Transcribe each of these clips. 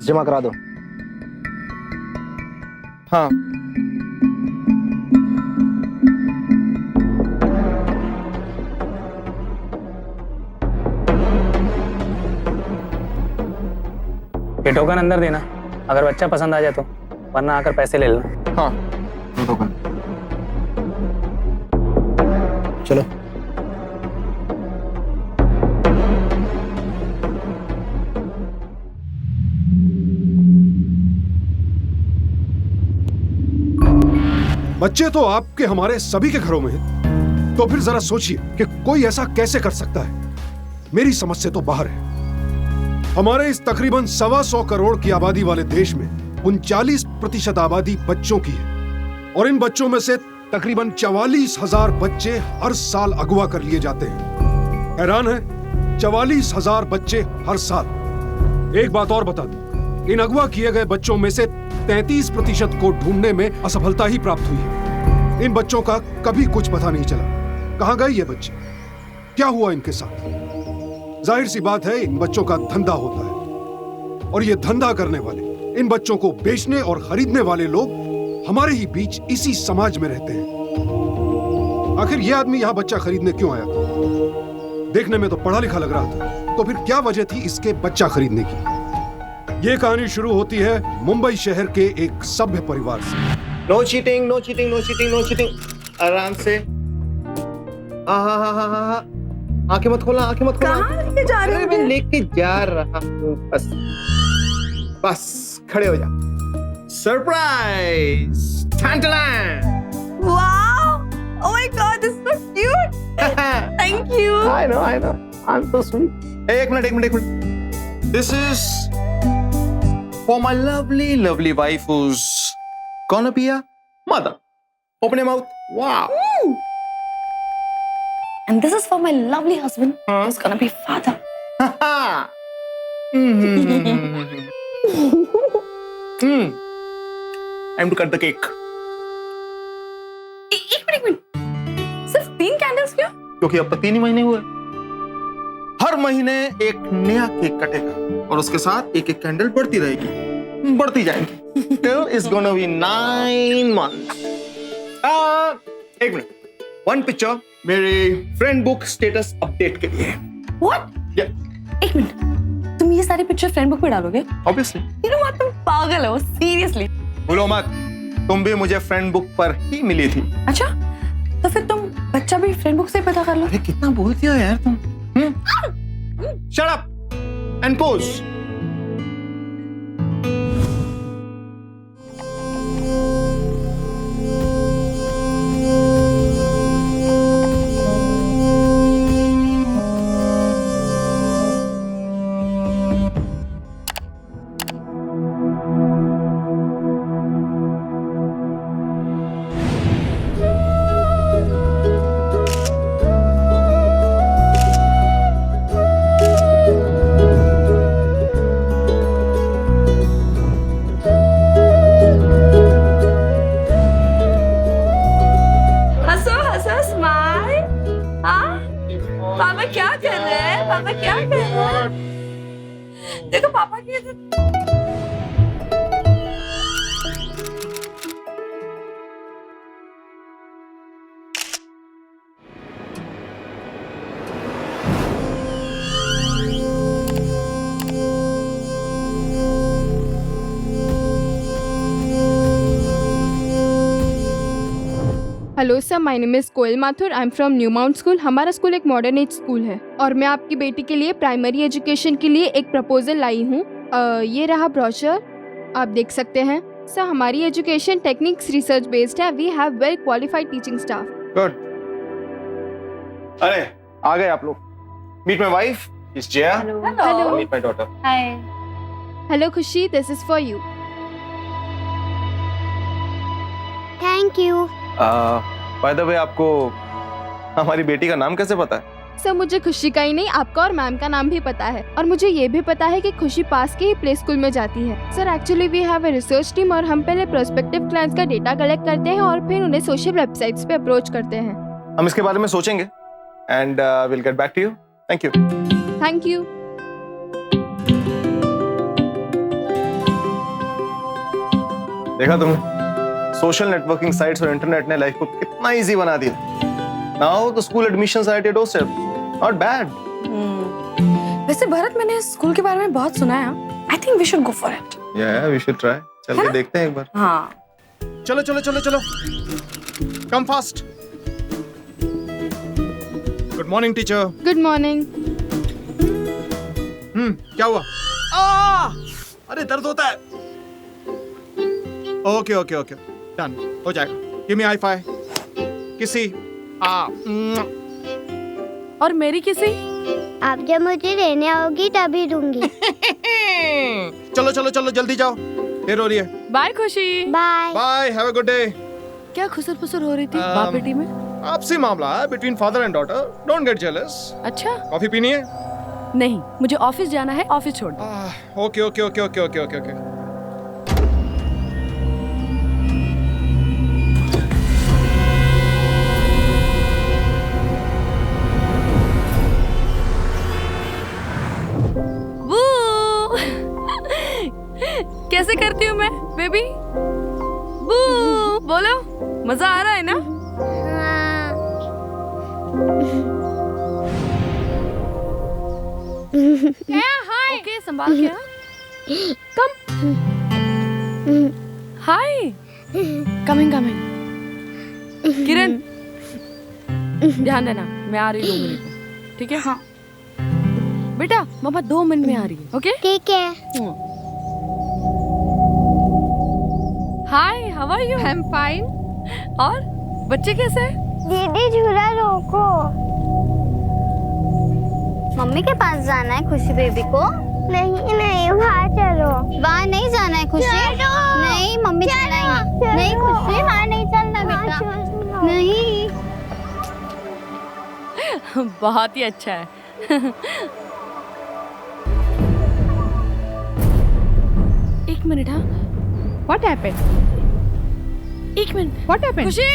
जमा करा दो। हाँ, ये टोकन अंदर देना, अगर बच्चा पसंद आ जाए तो, वरना आकर पैसे ले लेना। हाँ, टोकन। चलो। बच्चे तो आपके हमारे सभी के घरों में हैं। तो फिर जरा सोचिए कि कोई ऐसा कैसे कर सकता है। मेरी समझ से तो बाहर है। हमारे इस तकरीबन 125 करोड़ की आबादी वाले देश में 39% आबादी बच्चों की है और इन बच्चों में से तकरीबन 44,000 बच्चे हर साल अगवा कर लिए जाते हैं। हैरान है, 44,000 बच्चे हर साल। एक बात और बता दूं, इन अगवा किए गए बच्चों में से 33% को ढूंढने में असफलता ही प्राप्त हुई है। इन बच्चों का कभी कुछ पता नहीं चला। कहां गए ये बच्चे, क्या हुआ इनके साथ। जाहिर सी बात है, इन बच्चों का धंधा होता है और ये धंधा करने वाले, इन बच्चों को बेचने और खरीदने वाले लोग हमारे ही बीच इसी समाज में रहते हैं। आखिर ये आदमी यहां बच्चा खरीदने क्यों आया था? देखने में तो पढ़ा लिखा लग रहा था, तो फिर क्या वजह थी इसके बच्चा खरीदने की? ये कहानी शुरू होती है मुंबई शहर के एक सभ्य परिवार से। No cheating, no cheating, no cheating, no cheating. आराम से। आंखें मत खोलना, आंखें मट खोलना। कहाँ लेके जा रहे हो? मैं लेके जा रहा हूँ, बस बस खड़े हो जा। Surprise! Wow! Oh my God, this is so cute. Thank you. I know. I'm so sweet. एक minute. This is for my lovely wife who's gonna be a mother. Open your mouth. Wow. And this is for my lovely husband who's gonna be father. Time to cut the cake. एक minute. सिर्फ 3 candles क्यों? क्योंकि अब तक 3 ही महीने हुए। हर महीने एक नया केक कटेगा और उसके साथ एक एक कैंडल बढ़ती रहेगी, बढ़ती जाएंगी। Till it's gonna be 9 months. एक मिनट। 1 पिक्चर मेरे फ्रेंड बुक स्टेटस अपडेट के लिए। What? Yeah. एक मिनट। तुम ये सारी पिक्चर फ्रेंड बुक में डालोगे? Obviously. You know what? तुम पागल हो, सीरियसली। भूलो मत, तुम भी मुझे फ्रेंड बुक पर ही मिली थी। अच्छा, तो फिर तुम बच्चा भी फ्रेंड बुक से ही पता कर लो। अरे कितना बोलती हो यार तुम। Shut up and pose. पापा क्या कर रहे हैं? पापा क्या कर रहे हैं? देखो पापा की hello sir, my name is Koyal Mathur. I am from New Mount school. हमारा स्कूल एक मॉडर्न एज स्कूल है और मैं आपकी बेटी के लिए प्राइमरी एजुकेशन के लिए एक प्रपोजल लाई हूँ। ये रहा ब्रोशर, आप देख सकते हैं। सर, हमारी एजुकेशन टेक्निक्स रिसर्च बेस्ड है। We have well qualified teaching staff. Good. अरे आ गए आप लोग। Meet my wife, is Jaya. Hello. Meet my daughter. Hi. Hello Khushi, this is for you. Thank you. By the way, आपको हमारी बेटी का नाम कैसे पता है? सर, मुझे खुशी का ही नहीं, आपका और मैम का नाम भी पता है और मुझे ये भी पता है कि खुशी पास के ही प्ले स्कूल में जाती है। Sir, actually we have a research team और हम पहले प्रोस्पेक्टिव क्लाइंट्स का डेटा कलेक्ट करते हैं और फिर उन्हें सोशल वेबसाइट्स पे अप्रोच करते हैं। हम इसके बारे में सोचेंगे and will get back to you. Thank you. Thank you. देखा तुमने, सोशल नेटवर्किंग साइट्स और इंटरनेट ने लाइफ को कितना इजी बना दिया। Now the school admissions are at your doorstep. Not bad. वैसे भरत, मैंने स्कूल के बारे में बहुत सुना है। I think we should go for it. या वी शुड ट्राई। चल के देखते हैं एक बार। हाँ। चलो चलो चलो चलो, come fast. Good morning teacher. Good morning. क्या हुआ? अरे दर्द होता है। ओके ओके ओके, डन, हो जाएगा। Give me high five. किसी और मेरी किसी? आप जब मुझे लेने आओगी तभी दूंगी। चलो चलो चलो, जल्दी जाओ, देर हो रही है। Bye Khushi. Bye. Bye, have a good day. क्या खुसर फुसर हो रही थी बाप बेटी में? आपसी मामला है between father and daughter. Don't get jealous. अच्छा। कॉफी पीनी है? नहीं, मुझे ऑफिस जाना है, ऑफिस छोड़ दो। Okay okay okay okay okay okay okay. कैसे करती हूँ मैं बेबी? बू बोलो, मजा आ रहा है ना? हाँ। हाय। ओके, संभाल के। कम। हाय। Coming coming. किरण, ध्यान देना, मैं आ रही हूँ 2 मिनट में, ठीक है? हाँ। बेटा, मम्मा 2 मिनट में आ रही है, ओके? ठीक है। Hi, how are you? I am fine. और बच्चे कैसे हैं? दीदी झूला रोको। मम्मी के पास जाना है खुशी बेबी को। नहीं नहीं, वहाँ चलो। वहाँ नहीं जाना है खुशी। नहीं मम्मी चलाएंगे। नहीं खुशी, वहाँ नहीं चलना बेटा। नहीं। बहुत ही अच्छा है। एक मिनट। हाँ, What happened? एक मिनट। What happened? खुशी,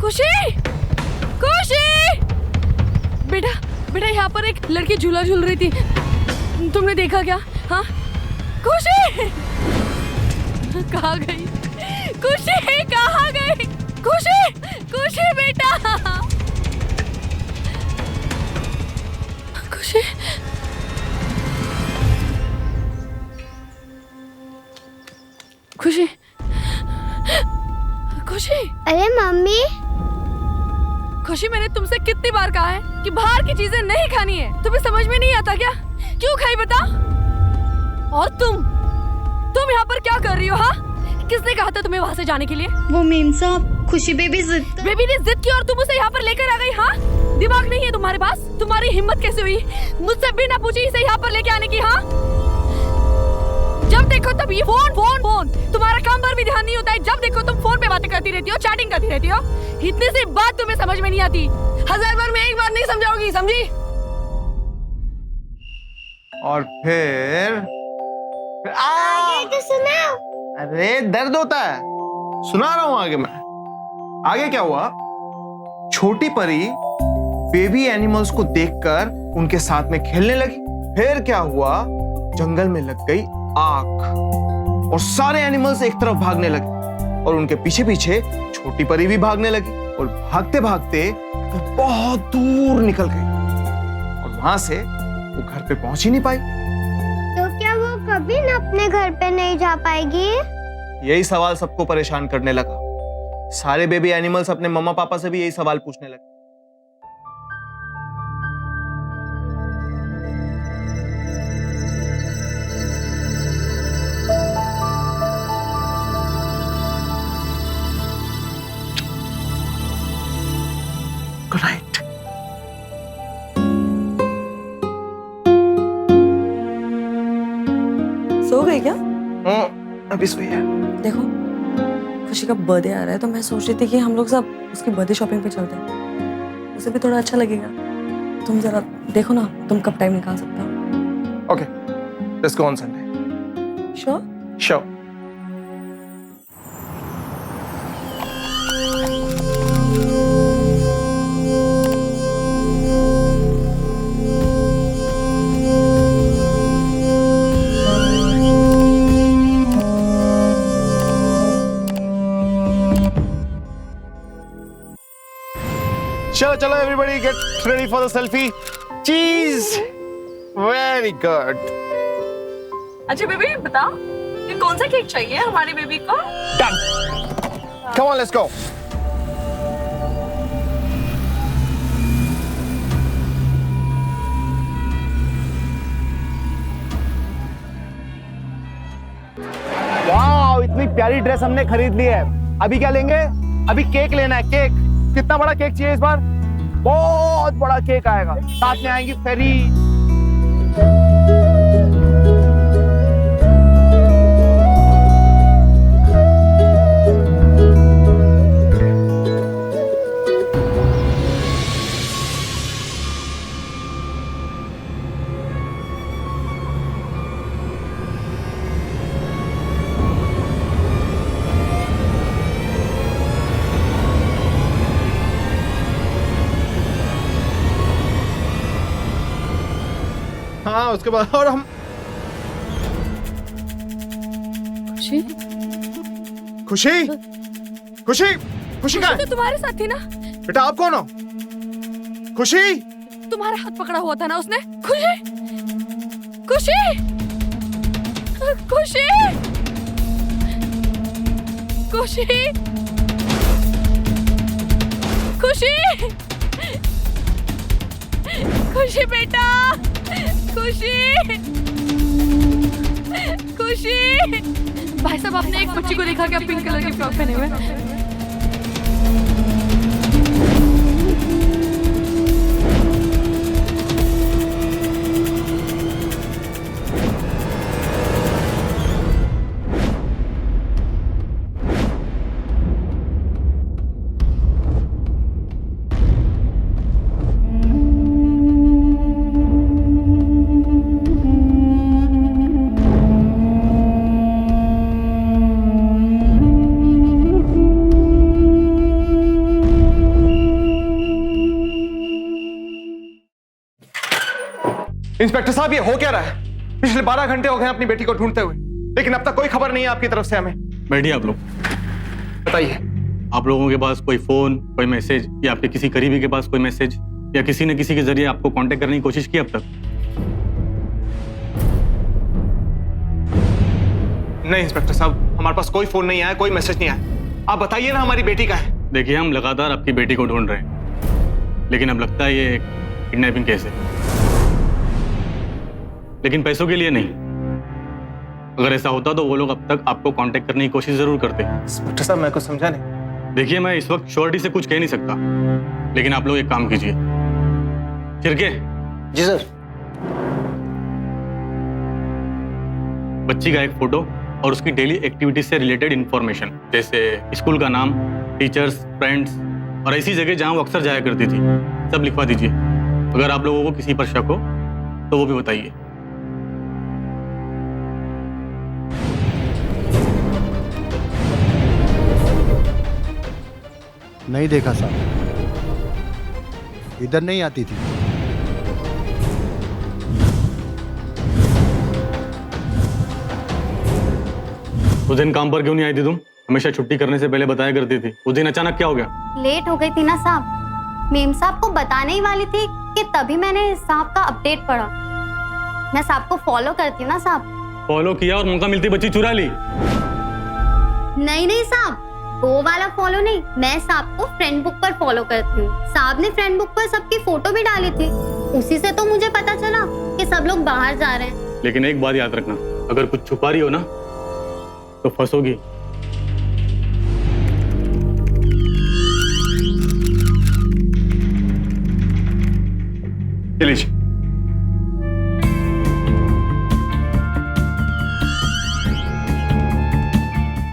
खुशी, खुशी। बेटा बेटा, यहाँ पर एक लड़की झूला झूल रही थी, तुमने देखा क्या? हाँ खुशी, कहाँ गई खुशी? कहाँ गई खुशी? खुशी बेटा, खुशी। खुशी, खुशी। अरे मम्मी। खुशी, मैंने तुमसे कितनी बार कहा है कि बाहर की चीजें नहीं खानी है। तुम्हें समझ में नहीं आता क्या? क्यों खाई बता? और तुम यहाँ पर क्या कर रही हो? हाँ, किसने कहा था तुम्हें वहाँ से जाने के लिए? वो मेम साहब, खुशी बेबी बेबी ने जिद की और तुम उसे यहाँ पर लेकर आ गई। हाँ, दिमाग नहीं है तुम्हारे पास? तुम्हारी हिम्मत कैसे हुई मुझसे बिना पूछे इसे यहाँ पर लेके आने की? हाँ, जब देखो तब ये फोन फोन फोन। तुम्हारा काम पर भी ध्यान नहीं होता है। जब देखो तुम फोन पे बातें करती रहती हो, चैटिंग करती रहती हो। इतनी सी बात तुम्हें समझ में नहीं आती। 1000 बार में एक बार नहीं समझाओगी, समझी? और फिर आगे तो सुनाओ। अरे दर्द होता है, सुना रहा हूं आगे मैं। आगे क्या हुआ? छोटी परी बेबी एनिमल्स को देखकर उनके साथ में खेलने लगी। फिर क्या हुआ? जंगल में लग गई आग और सारे एनिमल्स एक तरफ भागने लगे और उनके पीछे पीछे छोटी परी भी भागने लगी और भागते भागते वो बहुत दूर निकल गई और वहां से वो घर पे पहुंच ही नहीं पाई। तो क्या वो कभी न अपने घर पे नहीं जा पाएगी? यही सवाल सबको परेशान करने लगा। सारे बेबी एनिमल्स अपने मम्मा पापा से भी यही सवाल पूछने लगे। Good night. सो गई क्या? अभी सोई है। देखो, खुशी का बर्थडे आ रहा है तो मैं सोच रही थी कि हम लोग सब उसकी बर्थडे शॉपिंग पे चलते हैं, उसे भी थोड़ा अच्छा लगेगा। तुम जरा देखो ना, तुम कब टाइम निकाल सकते हो? Okay, let's go on Sunday. Sure? Sure. चलो everybody get ready for the selfie. चीज, वेरी गुड। अच्छा बेबी बताओ, ये कौन सा केक चाहिए हमारी बेबी को? Done, come on let's go. Wow, इतनी प्यारी ड्रेस हमने खरीद ली है। अभी क्या लेंगे? अभी केक लेना है। केक कितना बड़ा केक चाहिए इस बार? बहुत बड़ा केक आएगा, साथ में आएंगी फेरी। हाँ, उसके बाद और हम खुशी, खुशी, खुशी, खुशी कहाँ है? तो तुम्हारे साथ थी ना? बेटा आप कौन हो? खुशी, तुम्हारा हाथ पकड़ा हुआ था ना उसने? खुशी, खुशी, खुशी, खुशी, खुशी, खुशी बेटा, खुशी, खुशी। भाई साहब, आपने एक बच्ची को देखा क्या पिंक कलर की फ्रॉक पहने हुए? इंस्पेक्टर साहब, ये हो क्या रहा है? पिछले 12 घंटे हो गए अपनी बेटी को ढूंढते हुए, लेकिन अब तक कोई खबर नहीं है आपकी तरफ से हमें। बैठिए आप लोग। बताइए। आप लोगों के पास कोई फोन, कोई मैसेज या आपके किसी करीबी के पास कोई मैसेज या किसी ने किसी के जरिए आपको कांटेक्ट करने की कोशिश की अब तक? नहीं इंस्पेक्टर साहब, हमारे पास कोई फोन नहीं आया, कोई मैसेज नहीं आया। आप बताइए ना हमारी बेटी का है। देखिए, हम लगातार आपकी बेटी को ढूंढ रहे हैं, लेकिन अब लगता है ये एक किडनैपिंग केस है, लेकिन पैसों के लिए नहीं। अगर ऐसा होता तो वो लोग अब तक आपको कांटेक्ट करने की कोशिश जरूर करते। इंस्पेक्टर साहब, मैं कुछ समझा नहीं। देखिए, मैं इस वक्त श्योरिटी से कुछ कह नहीं सकता, लेकिन आप लोग एक काम कीजिए। चिरके। जी सर। बच्ची का एक फोटो और उसकी डेली एक्टिविटीज से रिलेटेड इंफॉर्मेशन, जैसे स्कूल का नाम, टीचर्स, फ्रेंड्स और ऐसी जगह जहां वो अक्सर जाया करती थी, सब लिखवा दीजिए। अगर आप लोगों को किसी पर शक हो तो वो भी बताइए। नहीं देखा साहब, इधर नहीं आती थी। उस दिन काम पर क्यों नहीं आई थी तुम? हमेशा छुट्टी करने से पहले बताया करती थी। उस दिन अचानक क्या हो गया? लेट हो गई थी ना साहब, मेम साहब को बताने ही वाली थी कि तभी मैंने साहब का अपडेट पढ़ा। मैं साहब को फॉलो करती हूँ ना साहब। फॉलो किया और मौका मिलती बच्ची चुरा ली? नहीं नहीं साहब, वो वाला फॉलो नहीं, मैं साहब को फ्रेंड बुक पर फॉलो करती हूँ। साहब ने फ्रेंड बुक पर सबकी फोटो भी डाली थी, उसी से तो मुझे पता चला कि सब लोग बाहर जा रहे हैं। लेकिन एक बात याद रखना, अगर कुछ छुपा रही हो ना तो फंसोगी। लीजिए।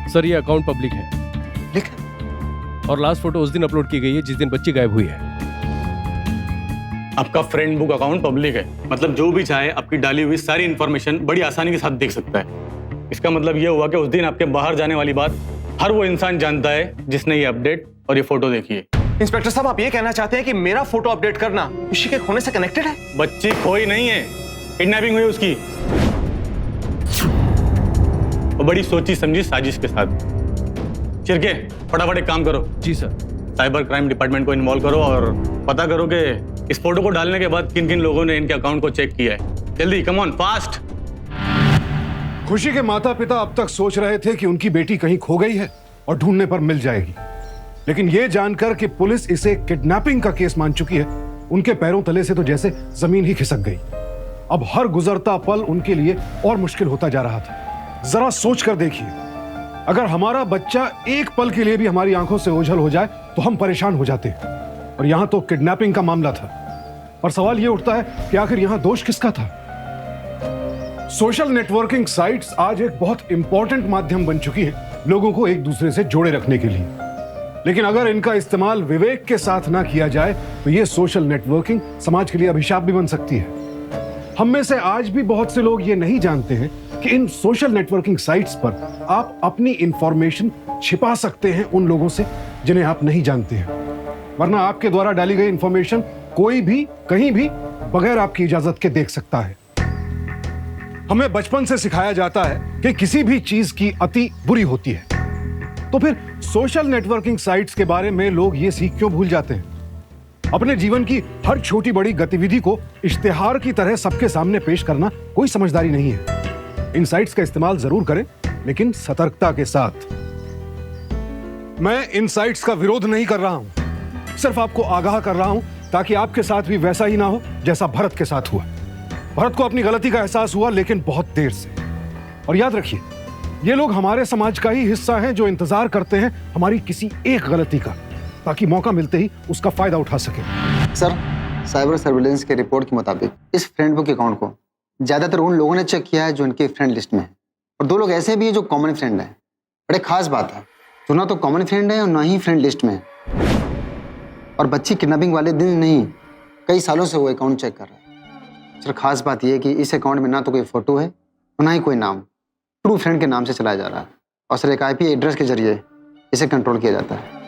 सर, ये अकाउंट पब्लिक है और लास्ट फोटो उस दिन अपलोड की गई है जिस दिन बच्ची गायब हुई है। आपका फ्रेंड बुक अकाउंट पब्लिक है, मतलब जो भी चाहे आपकी डाली हुई सारी इंफॉर्मेशन बड़ी आसानी के साथ देख सकता है। इसका मतलब ये हुआ कि उस दिन आपके बाहर जाने वाली बात हर वो इंसान जानता है जिसने ये अपडेट और ये फोटो देखी है। इंस्पेक्टर साहब, आप ये कहना चाहते हैं कि मेरा फोटो अपडेट करना खुशी के खोने से कनेक्टेड है? बच्ची खोई नहीं है, किडनैपिंग हुई उसकी, और बड़ी सोची समझी साजिश के साथ। चिरके, फटाफट एक काम करो। जी सर। साइबर क्राइम डिपार्टमेंट को इन्वॉल्व करो और पता करो कि इस फोटो को डालने के बाद किन किन लोगों ने इनके अकाउंट को चेक किया है। जल्दी, कम ऑन, फास्ट। खुशी के माता पिता अब तक सोच रहे थे कि उनकी बेटी कहीं खो गई है और ढूंढने पर मिल जाएगी, लेकिन यह जानकर कि पुलिस इसे किडनैपिंग का केस मान चुकी है, उनके पैरों तले से तो जैसे जमीन ही खिसक गई। अब हर गुजरता पल उनके लिए और मुश्किल होता जा रहा था। जरा सोच कर देखिए, अगर हमारा बच्चा एक पल के लिए भी हमारी आंखों से ओझल हो जाए तो हम परेशान हो जाते हैं, और यहां तो किडनैपिंग का मामला था। और सवाल यह उठता है कि आखिर यहां दोष किसका था? सोशल नेटवर्किंग साइट्स आज एक बहुत इंपॉर्टेंट माध्यम बन चुकी है लोगों को एक दूसरे से जोड़े रखने के लिए, लेकिन अगर इनका इस्तेमाल विवेक के साथ ना किया जाए तो यह सोशल नेटवर्किंग समाज के लिए अभिशाप भी बन सकती है। हम में से आज भी बहुत से लोग ये नहीं जानते हैं कि इन सोशल नेटवर्किंग साइट्स पर आप अपनी इंफॉर्मेशन छिपा सकते हैं उन लोगों से जिन्हें आप नहीं जानते हैं, वरना आपके द्वारा डाली गई इंफॉर्मेशन कोई भी कहीं भी बगैर आपकी इजाजत के देख सकता है। हमें बचपन से सिखाया जाता है कि किसी भी चीज की अति बुरी होती है, तो फिर सोशल नेटवर्किंग साइट्स के बारे में लोग ये सीख क्यों भूल जाते हैं? अपने जीवन की हर छोटी बड़ी गतिविधि को इश्तिहार की तरह सबके सामने पेश करना कोई समझदारी नहीं है। इन साइट्स का इस्तेमाल जरूर करें, लेकिन सतर्कता के साथ। मैं इन साइट्स का विरोध नहीं कर रहा हूं, सिर्फ आपको आगाह कर रहा हूं ताकि आपके साथ भी वैसा ही ना हो जैसा भरत के साथ हुआ। भरत को अपनी गलती का एहसास हुआ, लेकिन बहुत देर से। और याद रखिए, ये लोग हमारे समाज का ही हिस्सा हैं जो इंतजार करते हैं हमारी किसी एक गलती का, ताकि मौका मिलते ही उसका फायदा उठा सके। सर, साइबर सर्विलेंस के रिपोर्ट के मुताबिक इस फ्रेंड बुक अकाउंट को ज्यादातर उन लोगों ने चेक किया है जो इनके फ्रेंड लिस्ट में है, और 2 लोग ऐसे भी हैं जो कॉमन फ्रेंड हैं। बड़े खास बात है, जो ना तो कॉमन फ्रेंड है और ना ही फ्रेंड लिस्ट में है। और बच्ची किडनैपिंग वाले दिन नहीं, कई सालों से वो अकाउंट चेक कर रहा है। सर, खास बात यह है कि इस अकाउंट में ना तो कोई फोटो है और ना ही कोई नाम, ट्रू फ्रेंड के नाम से चलाया जा रहा है। और सर, एक IP एड्रेस के जरिए इसे कंट्रोल किया जाता है।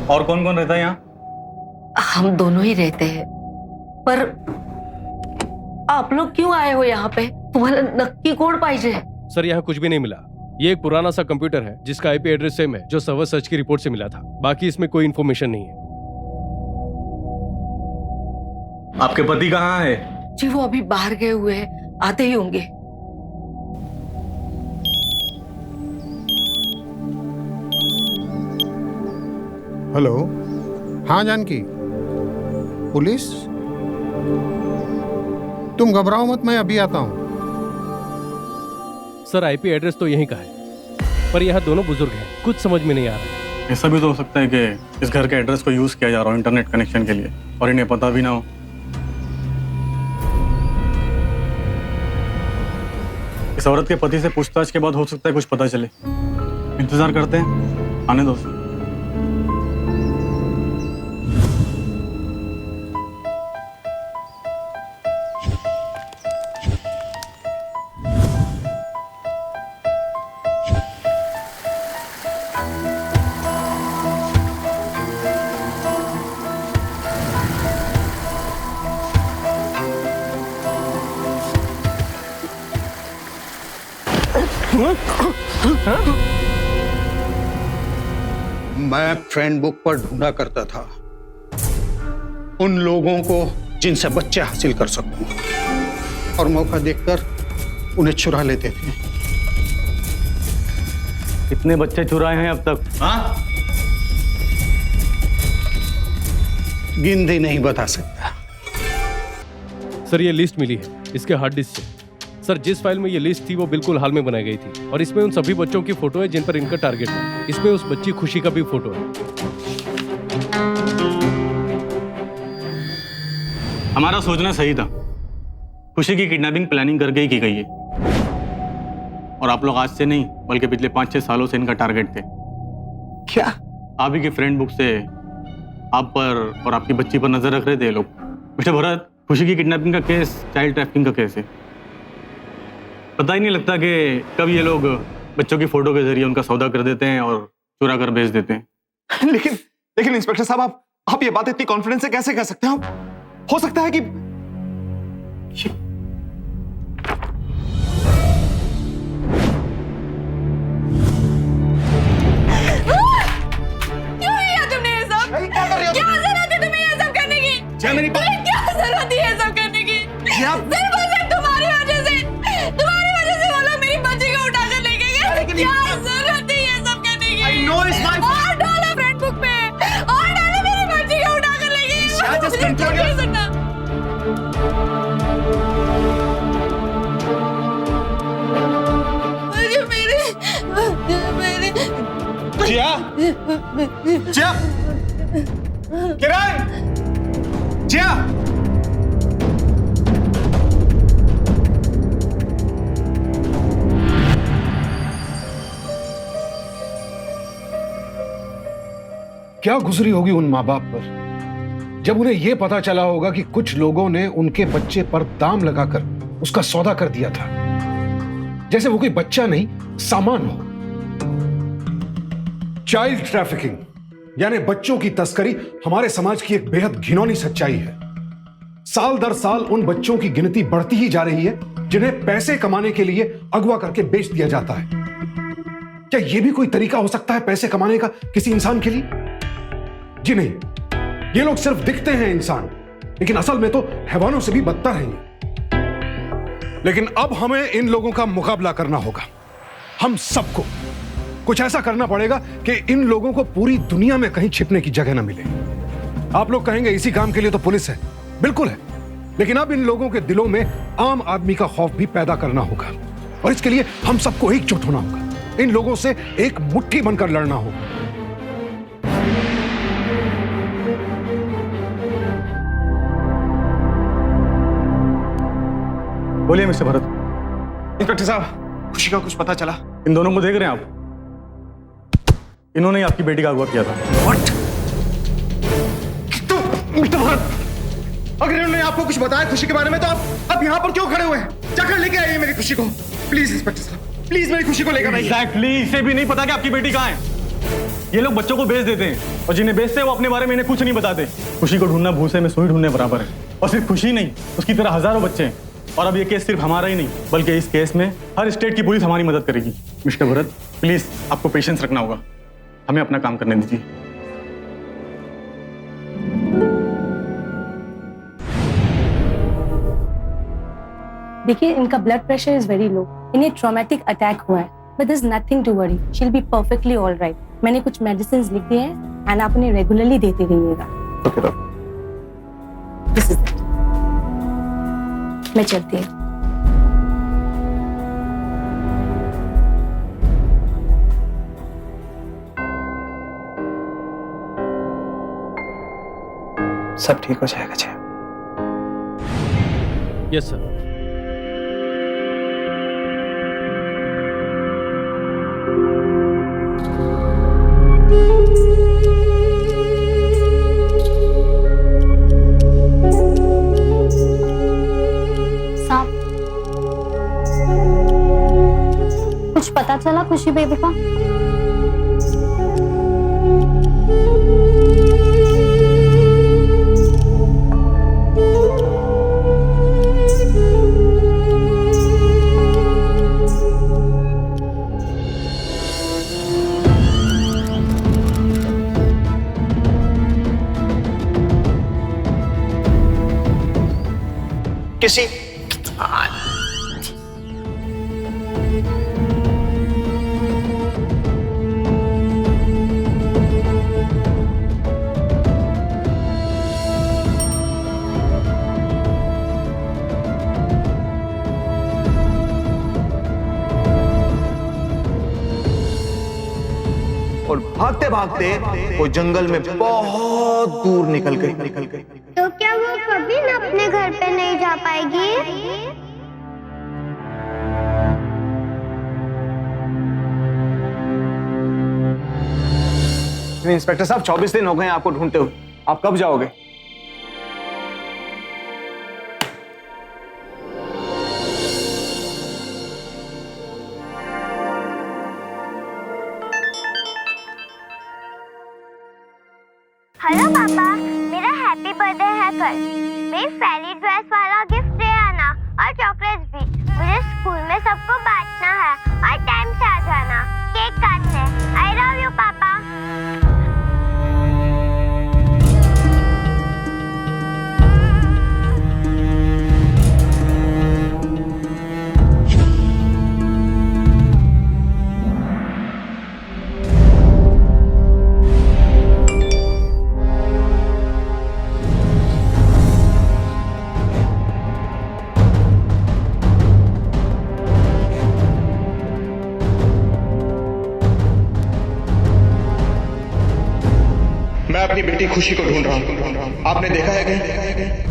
और कौन कौन रहता है यहाँ? हम दोनों ही रहते हैं, पर आप लोग क्यों आए हो यहाँ पे? तुम्हारा नक्की कोड पाइजे? सर, यहाँ कुछ भी नहीं मिला। ये एक पुराना सा कंप्यूटर है जिसका IP एड्रेस सेम है जो सर्वर सर्च की रिपोर्ट से मिला था। बाकी इसमें कोई इन्फॉर्मेशन नहीं है। आपके पति कहाँ है? जी, वो अभी बाहर गए हुए हैं, आते ही होंगे। हेलो, हाँ जानकी, पुलिस? तुम घबराओ मत, मैं अभी आता हूँ। सर, IP एड्रेस तो यहीं का है, पर यहाँ दोनों बुजुर्ग हैं, कुछ समझ में नहीं आ रहा है। ऐसा भी तो हो सकता है कि इस घर के एड्रेस को यूज किया जा रहा हो इंटरनेट कनेक्शन के लिए, और इन्हें पता भी ना हो। इस औरत के पति से पूछताछ के बाद हो सकता है कुछ पता चले। इंतजार करते हैं, आने दो। मैं फ्रेंड बुक पर ढूंढा करता था उन लोगों को जिनसे बच्चे हासिल कर सकूं, और मौका देखकर उन्हें चुरा लेते थे। कितने बच्चे चुराए हैं अब तक? हाँ, गिनती नहीं बता सकता। सर, ये लिस्ट मिली है इसके हार्ड डिस्क से। सर, जिस फाइल में ये लिस्ट थी वो बिल्कुल हाल में बनाई गई थी, और इसमें उन सभी बच्चों की फोटो है जिन पर इनका टारगेट है। इसमें उस बच्ची खुशी का भी फोटो है। हमारा सोचना सही था, खुशी की किडनैपिंग प्लानिंग करके ही की गई है, और आप लोग आज से नहीं बल्कि पिछले 5-6 सालों से इनका टारगेट थे। क्या? आप ही के फ्रेंड बुक से आप पर और आपकी बच्ची पर नजर रख रहे थे लोग। मिस्टर भरत, खुशी की किडनैपिंग का केस चाइल्ड ट्रैफिकिंग का केस है। पता ही नहीं लगता कि कब ये लोग बच्चों की फोटो के जरिए उनका सौदा कर देते हैं और चुरा कर बेच देते हैं। लेकिन इंस्पेक्टर साहब, आप ये बात इतनी कॉन्फिडेंस से कैसे कह सकते हैं? हो सकता है कि क्यों किया तुमने ये सब? क्या कर रही हो? क्या जरूरत है तुम्हें ये सब करने की? क्या मेरी बात? तुम्हें क्या जरूरत है ये सब करने की? सिर्फ और सिर्फ तुम्हारी वजह से वो लोग मेरी बच्ची को उठाकर ले गए। क्या जरूरत है ये सब करने की? I know it's my fault. और डालो फ्रेंड बुक पे, और डालो मेरी बच्ची को उठाकर ले गए। just control your- सुनना। जिया, जिया, किरण, जिया। क्या गुजरी होगी उन माँ बाप पर जब उन्हें यह पता चला होगा कि कुछ लोगों ने उनके बच्चे पर दाम लगाकर उसका सौदा कर दिया था, जैसे वो कोई बच्चा नहीं सामान हो। चाइल्ड ट्रैफिकिंग यानी बच्चों की तस्करी हमारे समाज की एक बेहद घिनौनी सच्चाई है। साल दर साल उन बच्चों की गिनती बढ़ती ही जा रही है जिन्हें पैसे कमाने के लिए अगवा करके बेच दिया जाता है। क्या यह भी कोई तरीका हो सकता है पैसे कमाने का किसी इंसान के लिए? जी नहीं, ये लोग सिर्फ दिखते हैं इंसान, लेकिन असल में तो हैवानों से भी बदतर हैं ये। लेकिन अब हमें इन लोगों का मुकाबला करना होगा। हम सबको कुछ ऐसा करना पड़ेगा कि इन लोगों को पूरी दुनिया में कहीं छिपने की जगह ना मिले। आप लोग कहेंगे इसी काम के लिए तो पुलिस है, बिल्कुल है, लेकिन अब इन लोगों के दिलों में आम आदमी का खौफ भी पैदा करना होगा और इसके लिए हम सबको एकजुट होना होगा। इन लोगों से एक मुट्ठी बनकर लड़ना होगा। बोलिए मिस्टर भरत। इंस्पेक्टर साहब, खुशी का कुछ पता चला? इन दोनों को देख रहे हैं आप? इन्होंने ही आपकी बेटी का अगवा किया था। What? तो मिस्टर भरत, अगर इन्होंने आपको कुछ बताया खुशी के बारे में तो आप यहाँ पर क्यों खड़े हुए हैं? जाकर लेके आइए मेरी खुशी को, प्लीज इंस्पेक्टर साहब, प्लीज मेरी खुशी को लेकर आइए। Exactly, इसे भी नहीं पता कि आपकी बेटी कहाँ है। ये लोग बच्चों को बेच देते हैं और जिन्हें बेचते हैं वो अपने बारे में इन्हें कुछ नहीं बताते। खुशी को ढूंढना भूसे में सुई ढूंढने बराबर है। और सिर्फ खुशी नहीं, उसकी तरह हजारों बच्चे हैं। और अब ये केस सिर्फ हमारा ही नहीं, बल्कि इस केस में हर स्टेट की पुलिस हमारी मदद करेगी। मिस्टर भरत, प्लीज आपको पेशेंस रखना होगा, हमें अपना काम करने दीजिए। देखिए, इनका blood pressure is very low, इन्हें ट्रॉमेटिक अटैक हुआ है, but there is nothing to worry, she will be perfectly alright. मैंने कुछ मेडिसिन लिख दिए हैं एंड आप उन्हें रेगुलरली देते रहिएगा। Okay doctor. This is it. मैं चलती हूँ। सब ठीक हो जाएगा जी। Yes sir. कुछ पता चला खुशी बेबी का? किसी और भागते भागते वो जंगल में बहुत दूर निकल गई। तो क्या वो कभी ना अपने घर पे नहीं जा पाएगी? इंस्पेक्टर साहब, 24 दिन हो गए आपको ढूंढते हुए, आप कब जाओगे? है कल। मेरी फेरी ड्रेस वाला गिफ्ट ले आना और चॉकलेट्स भी। मुझे स्कूल में सबको बांटना है और टाइम से आ जाना केक काटने। आई लव यू पापा। मैं अपनी बेटी खुशी को ढूंढ रहा हूँ। आपने देखा है कहीं?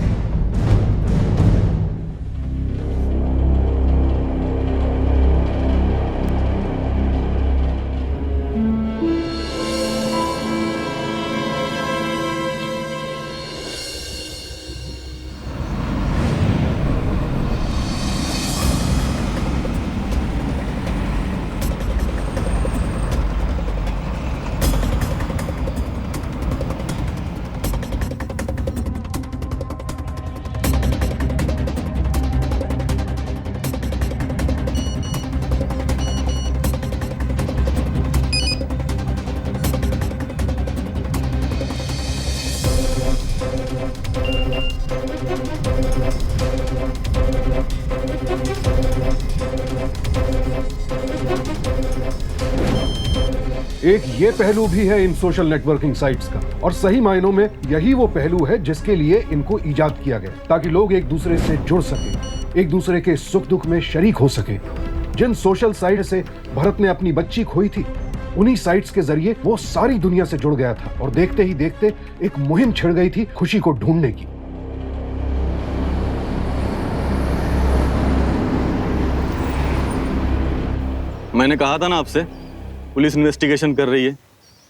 एक ये पहलू भी है इन सोशल नेटवर्किंग साइट्स का, और सही मायनों में यही वो पहलू है जिसके लिए इनको इजाद किया गया, ताकि लोग एक दूसरे से जुड़ सके, एक दूसरे के सुख दुख में शरीक हो सके। जिन सोशल साइट से भरत ने अपनी बच्ची खोई थी, उन्हीं साइट्स के जरिए वो सारी दुनिया से जुड़ गया था, और देखते ही देखते एक मुहिम छिड़ गई थी खुशी को ढूंढने की। मैंने कहा था ना आपसे, पुलिस इन्वेस्टिगेशन कर रही है।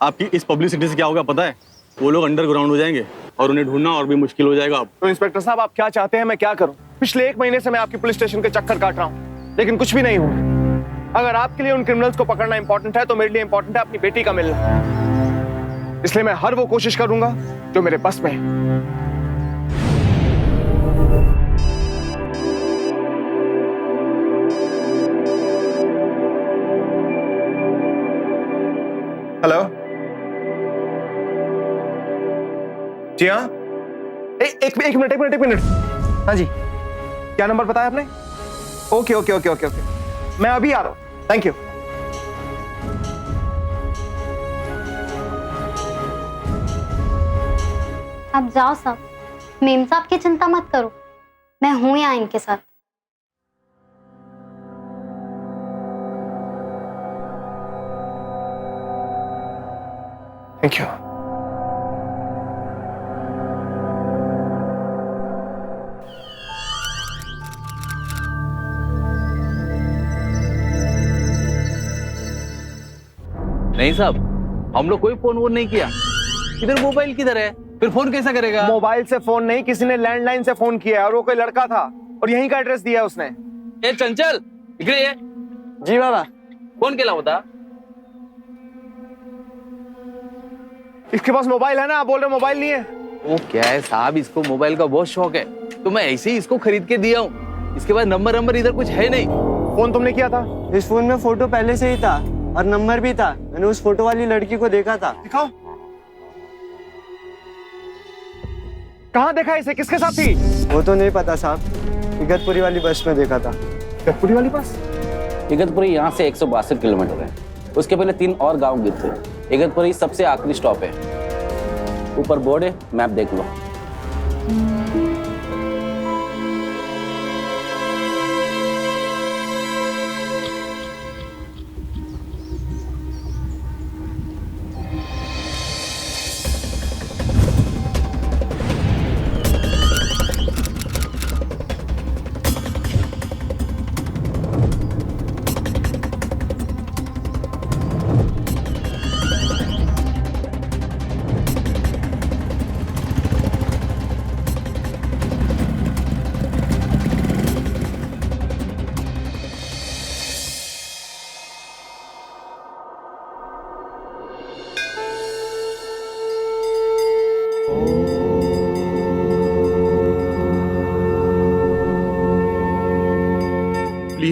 आपकी इस पब्लिसिटी से क्या होगा पता है? वो लोग अंडरग्राउंड हो जाएंगे और उन्हें ढूंढना और भी मुश्किल हो जाएगा। तो इंस्पेक्टर साहब, आप क्या चाहते हैं मैं क्या करूं? पिछले 1 महीने से मैं आपकी पुलिस स्टेशन के चक्कर काट रहा हूं, लेकिन कुछ भी नहीं हुआ। अगर आपके लिए उन क्रिमिनल्स को पकड़ना इंपॉर्टेंट है, तो मेरे लिए इंपॉर्टेंट है अपनी बेटी का मिलना। इसलिए मैं हर वो कोशिश करूंगा जो मेरे बस में है। हेलो, जी हाँ, एक मिनट। हाँ जी, क्या नंबर बताया आपने? ओके, मैं अभी आ रहा हूँ। Thank you. आप जाओ साहब, मेम साहब की चिंता मत करो, मैं हूं यहाँ इनके साथ। Thank you. नहीं साहब, हम लोग कोई फोन वोन नहीं किया। इधर मोबाइल किधर है? फिर फोन कैसा करेगा? मोबाइल से फोन नहीं, किसी ने लैंडलाइन से फोन किया है, और वो कोई लड़का था और यहीं का एड्रेस दिया है उसने। ए चंचल, इकडे ये। जी बाबा। फोन केला होता? इसके पास मोबाइल है ना, आप बोल रहे मोबाइल नहीं है? वो क्या है साहब, इसको मोबाइल का बहुत शौक है, तो मैं ऐसे ही इसको खरीद के दिया हूँ। इसके बाद नंबर इधर कुछ है नहीं। फोन तुमने किया था? इस फोन में फोटो पहले से ही था और नंबर भी था। मैंने उस फोटो वाली लड़की को देखा था। दिखाओ, कहाँ देखा इसे, किसके साथ थी? वो तो नहीं पता साहब, इगतपुरी वाली बस में देखा था। इगतपुरी वाली बस? इगतपुरी यहाँ से 162 किलोमीटर है। उसके पहले 3 और गांव गिरते। इगतपुरी सबसे आखिरी स्टॉप है। ऊपर बोर्ड है, मैप देख लो।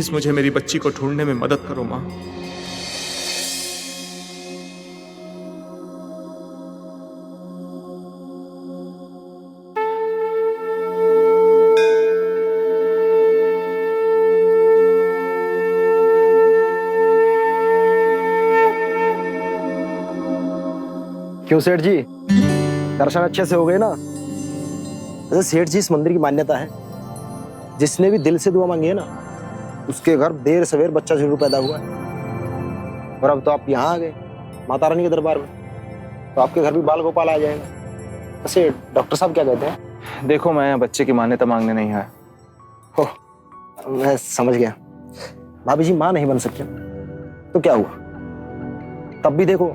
प्लीज मुझे मेरी बच्ची को ढूंढने में मदद करो माँ। क्यों सेठ जी, दर्शन अच्छे से हो गए ना? वैसे सेठ जी, इस मंदिर की मान्यता है, जिसने भी दिल से दुआ मांगी है ना, उसके घर देर सवेर बच्चा जरूर पैदा हुआ है। और अब तो आप यहाँ आ गए माता रानी के दरबार में, तो आपके घर भी बाल गोपाल आ जाएगा। वैसे डॉक्टर साहब क्या कहते हैं? देखो, मैं बच्चे की मान्यता मांगने नहीं आया। हो, मैं समझ गया। भाभी जी माँ नहीं बन सकती तो क्या हुआ? तब भी देखो,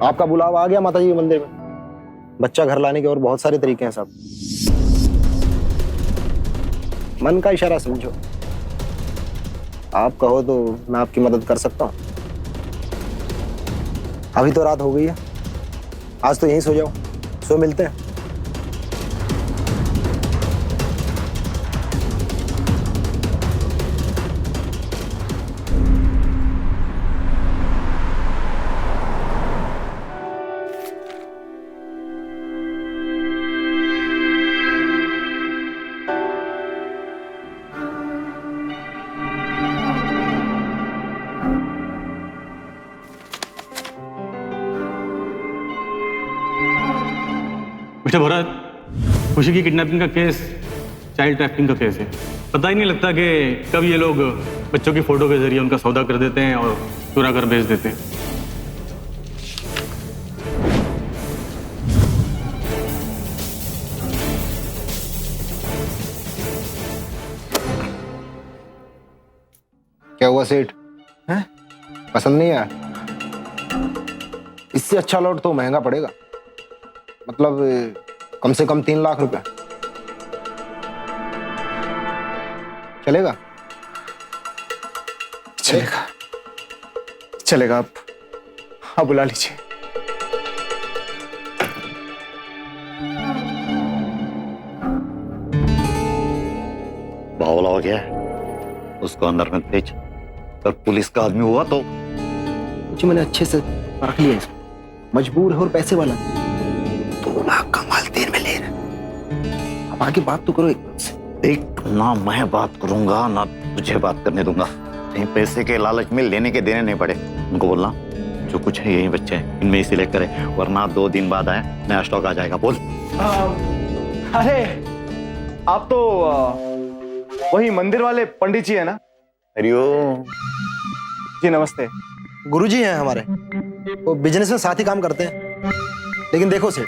आपका बुलावा आ गया माता जी के मंदिर में। बच्चा घर लाने के और बहुत सारे तरीके हैं साहब। मन का इशारा समझो। आप कहो तो मैं आपकी मदद कर सकता हूँ। अभी तो रात हो गई है, आज तो यहीं सो जाओ, सो मिलते हैं। मिस्टर भरत, खुशी की किडनैपिंग का केस चाइल्ड ट्रैफिकिंग का केस है। पता ही नहीं लगता कि कब ये लोग बच्चों की फोटो के जरिए उनका सौदा कर देते हैं और चुरा कर बेच देते हैं। क्या हुआ सेठ? हैं? पसंद नहीं आया? इससे अच्छा लॉट तो महंगा पड़ेगा, मतलब कम से कम 3 लाख रुपए। चलेगा? चलेगा, चलेगा। आप बुला लीजिए। बावला हो गया है, उसको अंदर में भेज। पर पुलिस का आदमी हुआ तो जी, मैंने अच्छे से परख लिया इसको। मजबूर है और पैसे वाला। 2 लाख का माल देर में ले रहे। अब आगे बात तो करो एकदम से। देख, ना मैं बात करूंगा ना तुझे बात करने दूंगा। कहीं पैसे के लालच में लेने के देने नहीं पड़े। उनको बोलना जो कुछ है यही बच्चे हैं, इनमें ही सिलेक्ट करे, वरना 2 दिन बाद आए नया स्टॉक आ जाएगा। बोल। अरे आप तो वही मंदिर वाले पंडित जी है ना? हरिओम जी, नमस्ते। गुरुजी हैं हमारे, वो बिजनेस में साथ ही काम करते हैं। लेकिन देखो सेठ,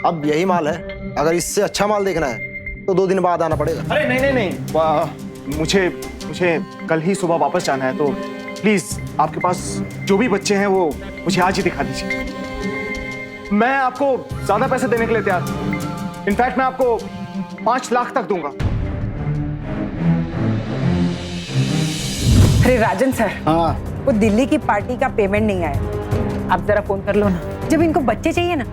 अब यही माल है, अगर इससे अच्छा माल देखना है तो 2 दिन बाद आना पड़ेगा। अरे नहीं नहीं नहीं, मुझे कल ही सुबह वापस जाना है, तो प्लीज आपके पास जो भी बच्चे हैं वो मुझे आज ही दिखा दीजिए। मैं आपको ज्यादा पैसे देने के लिए तैयार हूं। इनफैक्ट मैं आपको 5 लाख तक दूंगा। अरे राजन सर, हाँ, वो दिल्ली की पार्टी का पेमेंट नहीं आया। आप जरा फोन कर लो ना। जब इनको बच्चे चाहिए ना,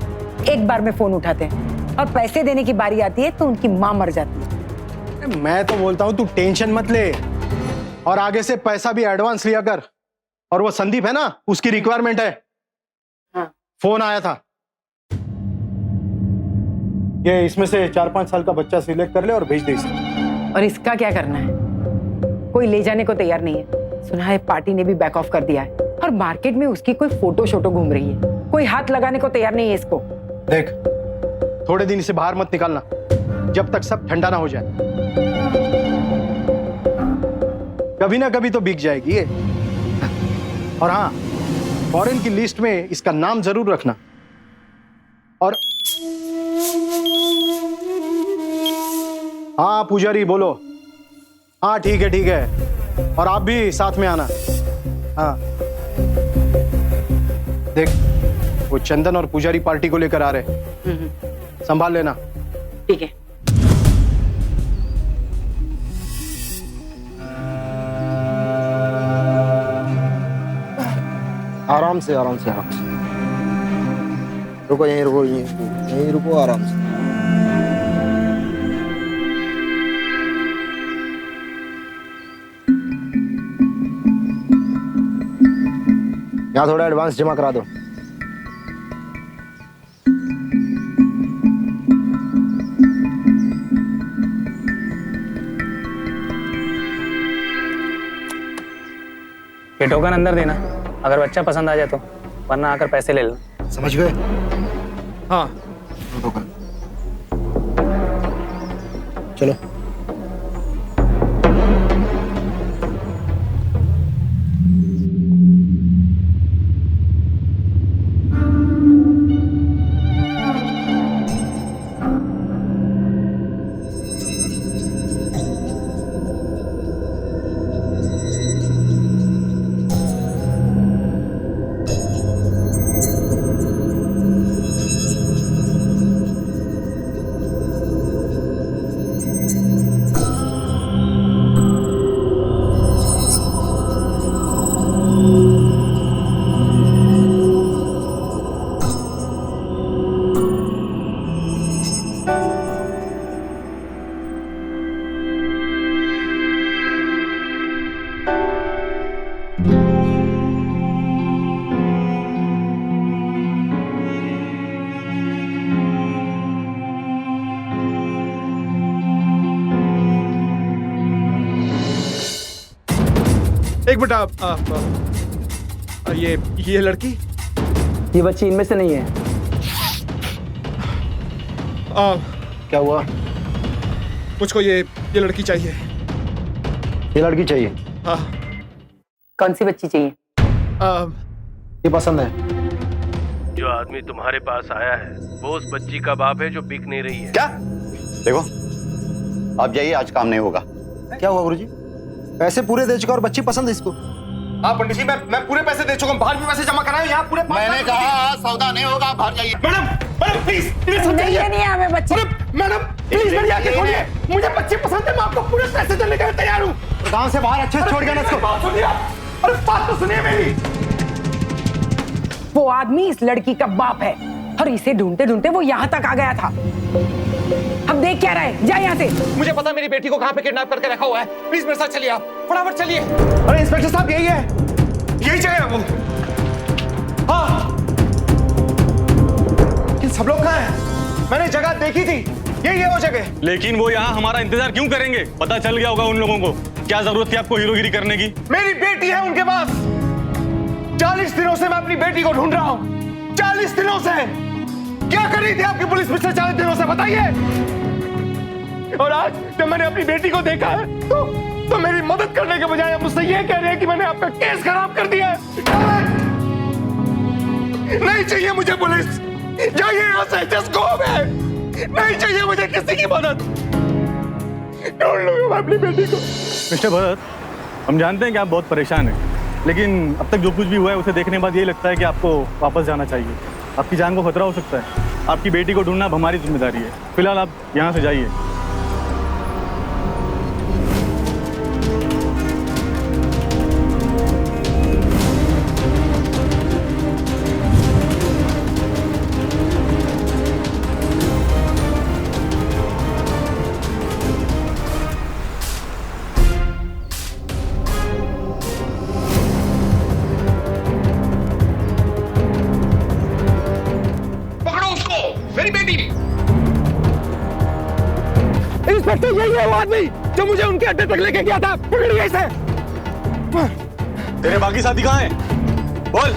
एक बार में फोन उठाते हैं, और पैसे देने की बारी आती है तो उनकी माँ मर जाती है। मैं तो बोलता हूँ तू टेंशन मत ले, और आगे से पैसा भी एडवांस लिया कर। और वो संदीप है ना, उसकी रिक्वायरमेंट है। हाँ। फोन आया था, ये इसमें से 4-5 साल का बच्चा सिलेक्ट कर ले और भेज दे इसे। और इसका क्या करना है? कोई ले जाने को तैयार नहीं है। सुना है पार्टी ने भी बैक ऑफ कर दिया है, और मार्केट में उसकी कोई फोटो शोटो घूम रही है। कोई हाथ लगाने को तैयार नहीं है इसको। देख, थोड़े दिन इसे बाहर मत निकालना, जब तक सब ठंडा ना हो जाए। कभी ना कभी तो बिक जाएगी ये। और हाँ, फॉरेन की लिस्ट में इसका नाम जरूर रखना। और हाँ पुजारी बोलो। हाँ ठीक है ठीक है, और आप भी साथ में आना। हाँ देख, वो चंदन और पुजारी पार्टी को लेकर आ रहे, संभाल लेना। ठीक है। आराम से आराम से आराम से रुको, यहीं रुको, यहीं रुको, आराम से। यहाँ थोड़ा एडवांस जमा करा दो। ये टोकन अंदर देना, अगर बच्चा पसंद आ जाए तो, वरना आकर पैसे ले लेना। समझ गए? हाँ। चलो। एक मिनट, ये लड़की, ये बच्ची इनमें से नहीं है। क्या हुआ? मुझको ये लड़की चाहिए। ये लड़की चाहिए? हाँ। कौन सी बच्ची चाहिए? ये पसंद है। जो आदमी तुम्हारे पास आया है वो उस बच्ची का बाप है जो बिक नहीं रही है। क्या? देखो, आप जाइए, आज काम नहीं होगा। क्या हुआ गुरुजी? पैसे पूरे दे चुका और बच्ची पसंद है इसको। हाँ पंडित जी, मैं पूरे पैसे दे चुका हूँ, बाहर भी पैसे जमा कराए, यहाँ पूरे। मैंने कहा सौदा नहीं होगा, बाहर जाइए। मैडम प्लीज, इन्हें समझाइए। नहीं हमें बच्चे। मैडम प्लीज मेरी आंखें खोलिए, मुझे बच्चे पसंद है, मैं आपको पूरे पैसे देने के लिए तैयार हूँ। गांव से बाहर अच्छे से छोड़ गया ना इसको। बात सुनिए आप, अरे बात तो सुनिए मेरी। वो आदमी इस लड़की का बाप है और इसे ढूंढते ढूंढते वो यहाँ तक आ गया था। अब देख क्या रहा है, जा यहाँ से। मुझे पता मेरी बेटी को कहाँ पे किडनैप करके रखा हुआ है, प्लीज मेरे साथ चलिए, आप फटाफट चलिए। अरे इंस्पेक्टर साहब, यही है, यही जगह है वो। हाँ, इन सब लोग कहाँ हैं? मैंने जगह देखी थी, यही है वो जगह। लेकिन वो यहाँ हमारा इंतजार क्यों करेंगे? पता चल गया होगा उन लोगों को। क्या जरूरत थी आपको हीरोगिरी करने की? मेरी बेटी है उनके पास। 40 दिनों से मैं अपनी बेटी को ढूंढ रहा हूँ, 40 दिनों से। क्या कर रही थी आपकी पुलिस पिछले 40 दिनों से, बताइए। और आज जब मैंने अपनी बेटी को देखा है तो मेरी मदद करने के बजाय आप मुझसे ये कह रहे हैं कि मैंने आपका केस खराब कर दिया है। नहीं चाहिए मुझे पुलिस, जाइए यहाँ से, जस्ट गो अवे। नहीं चाहिए मुझे किसी की मदद, ढूंढ लूंगा मैं अपनी बेटी को। मिस्टर भरत, हम जानते हैं कि आप बहुत परेशान हैं, लेकिन अब तक जो कुछ भी हुआ है उसे देखने के बाद यही लगता है कि आपको वापस जाना चाहिए। आपकी जान को खतरा हो सकता है। आपकी बेटी को ढूंढना अब हमारी जिम्मेदारी है। फिलहाल आप यहाँ से जाइए। इंस्पेक्टर, यही है वो आदमी जो मुझे उनके अड्डे तक लेके गया था। पकड़िए इसे। तेरे बाकी साथी कहाँ हैं? बोल।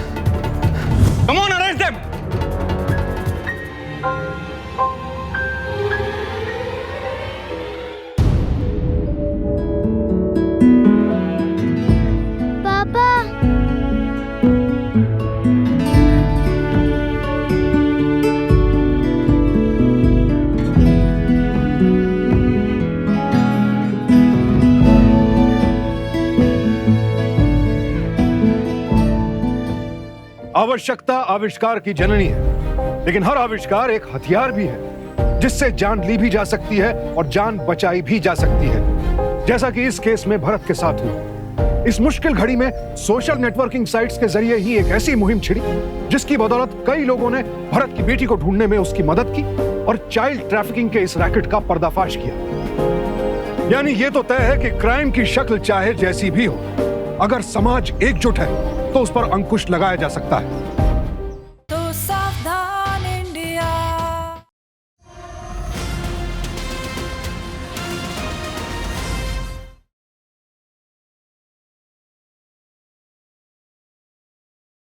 Come on, arrest them. पापा, आवश्यकता आविष्कार की जननी है, लेकिन हर आविष्कार एक हथियार भी है जिससे जान ली भी जा सकती है और जान बचाई भी जा सकती है, जैसा कि इस केस में भरत के साथ हुआ। इस मुश्किल घड़ी में सोशल नेटवर्किंग साइट्स के जरिए ही एक ऐसी मुहिम छिड़ी जिसकी बदौलत कई लोगों ने भरत की बेटी को ढूंढने में उसकी मदद की और चाइल्ड ट्रैफिकिंग के इस रैकेट का पर्दाफाश किया। यानी ये तो तय है कि क्राइम की शक्ल चाहे जैसी भी हो, अगर समाज एकजुट है तो उस पर अंकुश लगाया जा सकता है।